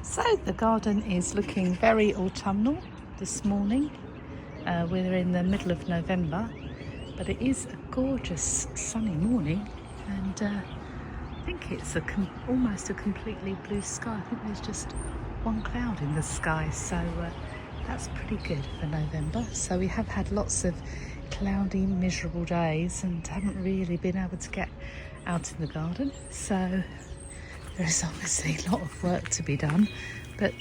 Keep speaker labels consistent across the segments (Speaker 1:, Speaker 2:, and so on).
Speaker 1: So the garden is looking very autumnal this morning. We're in the middle of November, but it is a gorgeous sunny morning, and I think it's almost a completely blue sky. I think there's just one cloud in the sky, so that's pretty good for November. So we have had lots of cloudy, miserable days and haven't really been able to get out in the garden. So there is obviously a lot of work to be done, but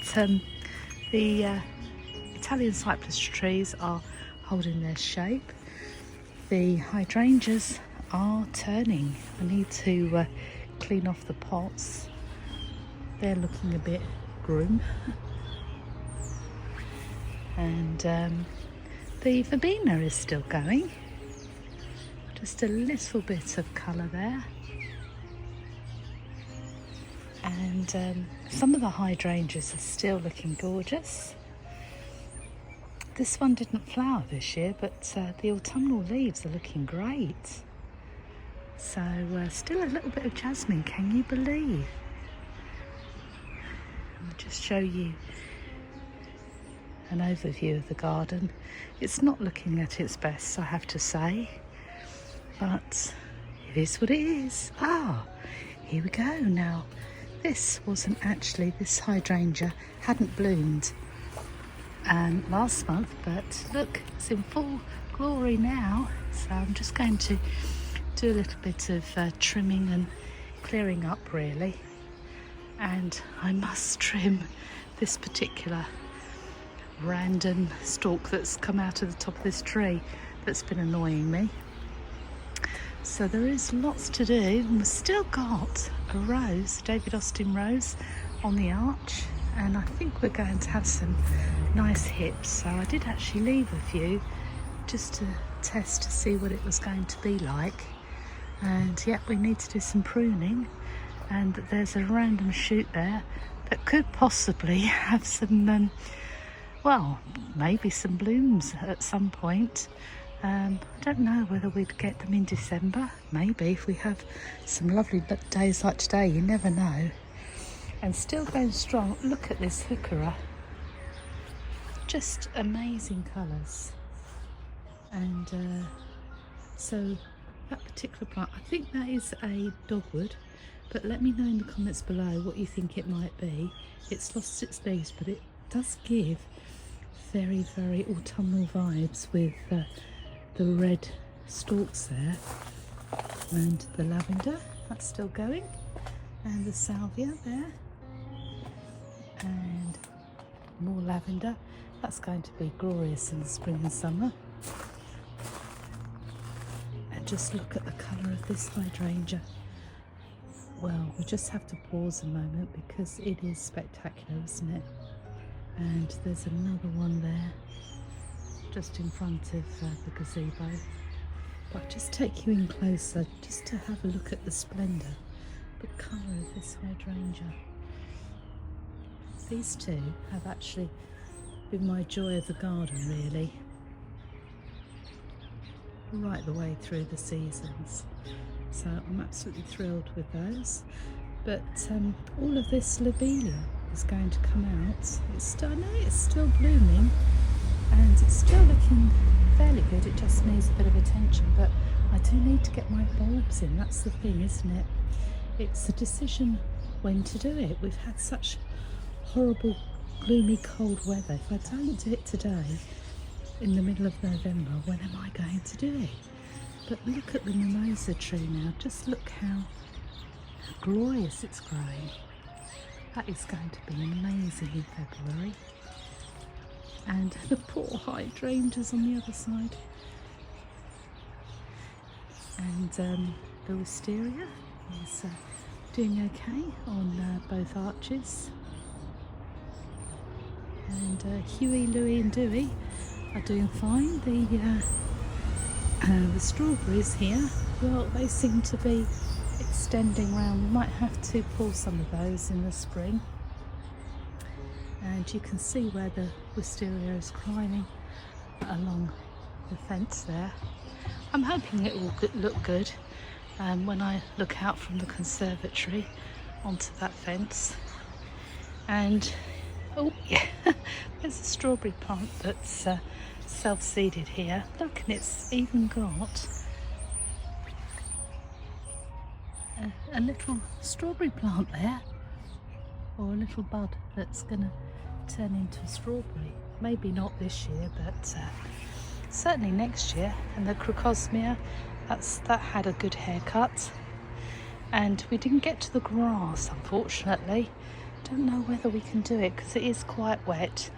Speaker 1: the Italian cypress trees are holding their shape. The hydrangeas are turning. I need to clean off the pots. They're looking a bit grim. And the verbena is still going. Just a little bit of colour there. And some of the hydrangeas are still looking gorgeous. This one didn't flower this year, but the autumnal leaves are looking great. So still a little bit of jasmine, can you believe? I'll just show you an overview of the garden. It's not looking at its best, I have to say, but it is what it is. Here we go now. This hydrangea hadn't bloomed last month, but look, it's in full glory now. So I'm just going to do a little bit of trimming and clearing up really. And I must trim this particular random stalk that's come out of the top of this tree that's been annoying me. So there is lots to do, and we've still got a rose, David Austin rose, on the arch, and I think we're going to have some nice hips. So I did actually leave a few just to test to see what it was going to be like. And yeah, we need to do some pruning, and there's a random shoot there that could possibly have some, well, maybe some blooms at some point. I don't know whether we'd get them in December. Maybe if we have some lovely days like today, you never know. And still going strong. Look at this heuchera. Just amazing colours. And so that particular plant, I think that is a dogwood, but let me know in the comments below what you think it might be. It's lost its leaves, but it does give very, very autumnal vibes with the red stalks there, and the lavender, that's still going, and the salvia there, and more lavender. That's going to be glorious in the spring and summer. And just look at the colour of this hydrangea. Well, we just have to pause a moment because it is spectacular, isn't it? And there's another one there just in front of the gazebo. But I'll just take you in closer just to have a look at the splendour, the colour of this hydrangea. These two have actually been my joy of the garden really, right the way through the seasons. So I'm absolutely thrilled with those. But all of this lobelia is going to come out. I know it's still blooming and it's still looking fairly good. It just needs a bit of attention, but I do need to get my bulbs in. That's the thing, isn't it? It's a decision when to do it. We've had such horrible, gloomy, cold weather. If I don't do it today, in the middle of November, when am I going to do it? But look at the mimosa tree now. Just look how glorious it's growing. That is going to be amazing in February. And the poor hydrangeas on the other side. And the wisteria is doing okay on both arches. And Huey, Louie and Dewey are doing fine. The strawberries here, well, they seem to be extending round. We might have to pull some of those in the spring. And you can see where the wisteria is climbing along the fence there. I'm hoping it will look good when I look out from the conservatory onto that fence. And oh yeah, there's a strawberry plant that's self-seeded here. Look, and it's even got a little strawberry plant there, or a little bud that's gonna turn into a strawberry. Maybe not this year, but certainly next year. And the crocosmia, that had a good haircut. And we didn't get to the grass, unfortunately. Don't know whether we can do it because it is quite wet.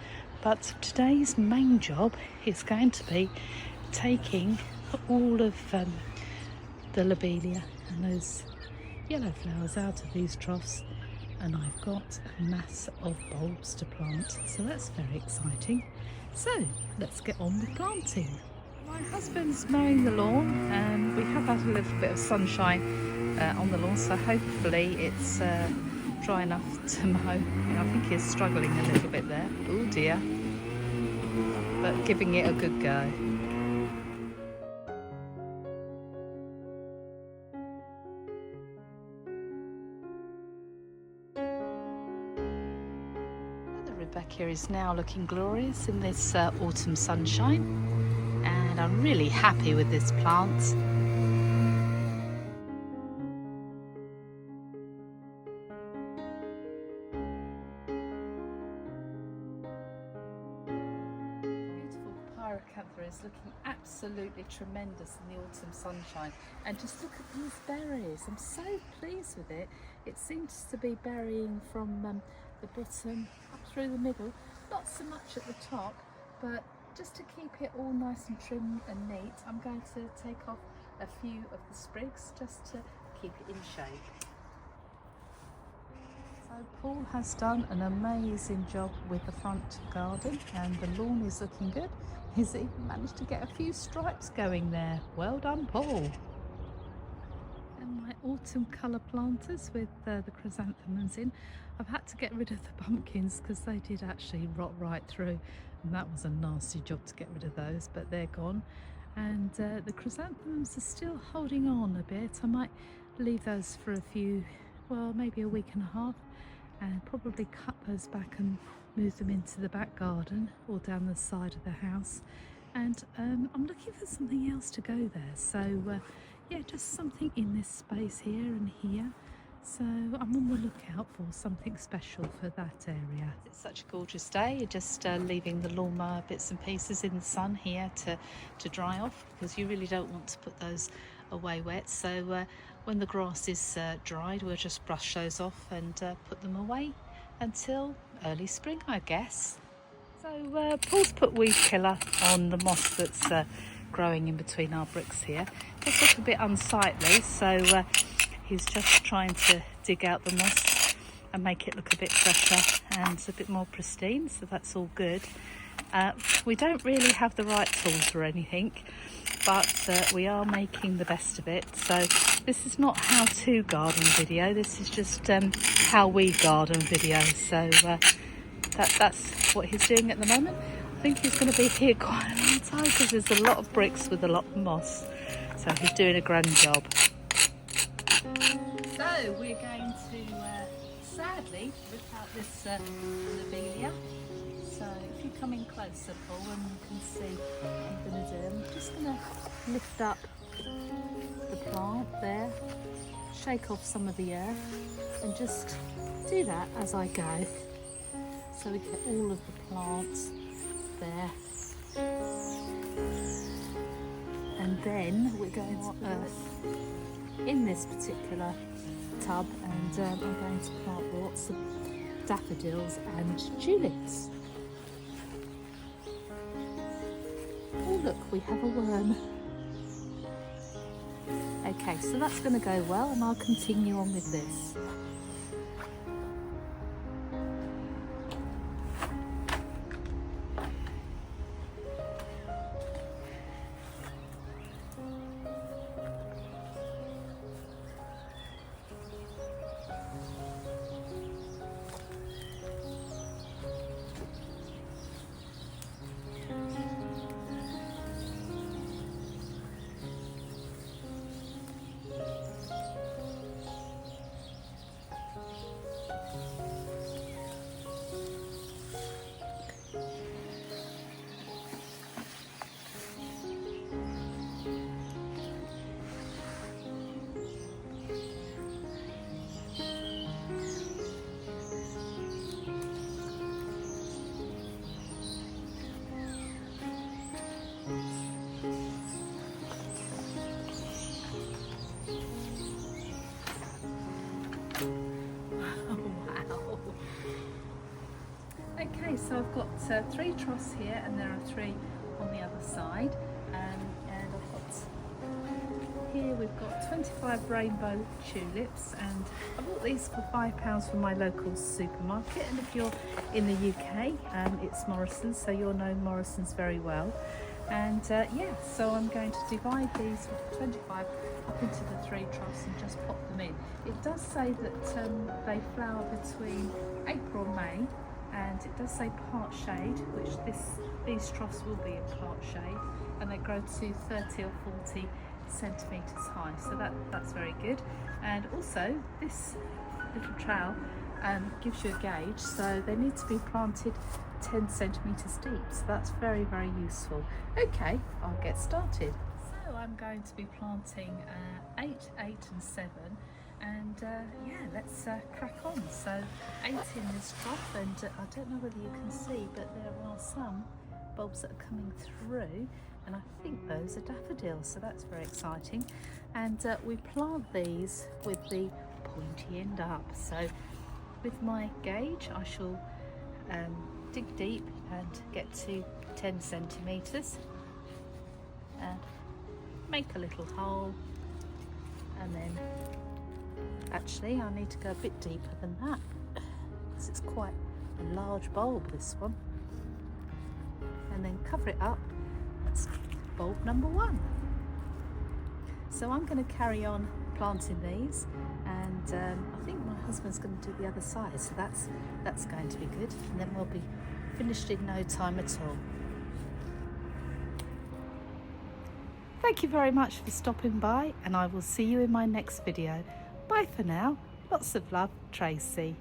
Speaker 1: But today's main job is going to be taking all of the lobelia and those yellow flowers out of these troughs, and I've got a mass of bulbs to plant, so that's very exciting. So let's get on with planting. My husband's mowing the lawn, and we have had a little bit of sunshine on the lawn, so hopefully it's dry enough to mow. I think he's struggling a little bit there. Oh dear, but giving it a good go. Rebecca is now looking glorious in this autumn sunshine, and I'm really happy with this plant. Beautiful pyracantha is looking absolutely tremendous in the autumn sunshine, and just look at these berries. I'm so pleased with it. It seems to be berrying from the bottom up through the middle, not so much at the top, but just to keep it all nice and trim and neat, I'm going to take off a few of the sprigs just to keep it in shape. So Paul has done an amazing job with the front garden, and the lawn is looking good. He's even managed to get a few stripes going there. Well done, Paul. And my autumn colour planters with the chrysanthemums in. I've had to get rid of the pumpkins because they did actually rot right through, and that was a nasty job to get rid of those, but they're gone. And the chrysanthemums are still holding on a bit. I might leave those for a few, well, maybe a week and a half, and probably cut those back and move them into the back garden or down the side of the house. And I'm looking for something else to go there, so yeah, just something in this space here and here. So I'm on the lookout for something special for that area. It's such a gorgeous day. You're just leaving the lawnmower bits and pieces in the sun here to dry off, because you really don't want to put those away wet. So when the grass is dried, we'll just brush those off and put them away until early spring, I guess. So Paul's put weed killer on the moss that's growing in between our bricks here. Just a little bit unsightly, so he's just trying to dig out the moss and make it look a bit fresher and a bit more pristine, so that's all good. We don't really have the right tools or anything, but we are making the best of it. So this is not how-to garden video, this is just how we garden video. So that's what he's doing at the moment. I think he's going to be here quite a long time because there's a lot of bricks with a lot of moss. So he's doing a grand job. So we're going to sadly rip out this lobelia. So if you come in closer, Paul, and you can see what I'm going to do, I'm just going to lift up the plant there, shake off some of the earth, and just do that as I go. So we get all of the plants there. And then we're going to earth in this particular tub, and I'm going to plant lots of daffodils and tulips. Oh look, we have a worm. Okay, so that's going to go well, and I'll continue on with this. so I've got 3 troughs here and there are 3 on the other side, and I've got here, we've got 25 rainbow tulips, and I bought these for £5 from my local supermarket. And if you're in the UK, it's Morrison's, so you'll know Morrison's very well. And yeah, so I'm going to divide these 25 up into the 3 troughs and just pop them in. It does say that they flower between April and May, and it does say part shade, which these troughs will be in part shade, and they grow to 30 or 40 centimetres high, so that's very good. And also this little trowel gives you a gauge, so they need to be planted 10 centimetres deep, so that's very, very useful. Okay, I'll get started. So I'm going to be planting 8, 8 and 7, and yeah, let's crack on. So 8 in this trough, and I don't know whether you can see, but there are some bulbs that are coming through, and I think those are daffodils, so that's very exciting. And we plant these with the pointy end up, so with my gauge I shall dig deep and get to 10 centimetres and make a little hole, and then actually I need to go a bit deeper than that because it's quite a large bulb, this one, and then cover it up. That's bulb number 1. So I'm going to carry on planting these, and I think my husband's going to do the other side, so that's going to be good, and then we'll be finished in no time at all. Thank you very much for stopping by, and I will see you in my next video. Bye for now. Lots of love, Tracy.